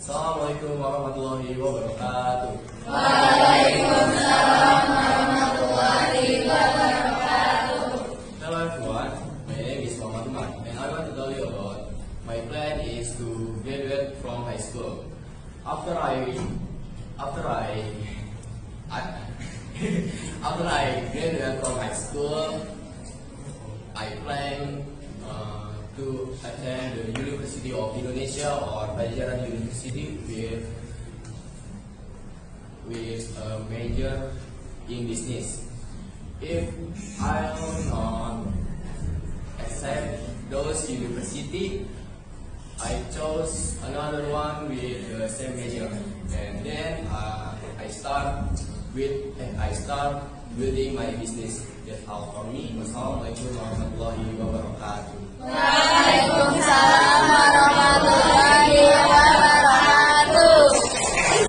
Assalamualaikum warahmatullahi wabarakatuh. Waalaikumsalam warahmatullahi wabarakatuh. Hello everyone, my name is Muhammad Umar and I want to tell you about my plan is to graduate from high school. After I after I graduate from high school, I plan to attend the University of Indonesia or Pajajaran University with a major in business. If I will not accept those university, I chose another one with the same major, and then I start building my business. That's all for me. Wassalamualaikum warahmatullahi wabarakatuh. Waalaikumsalam warahmatullahi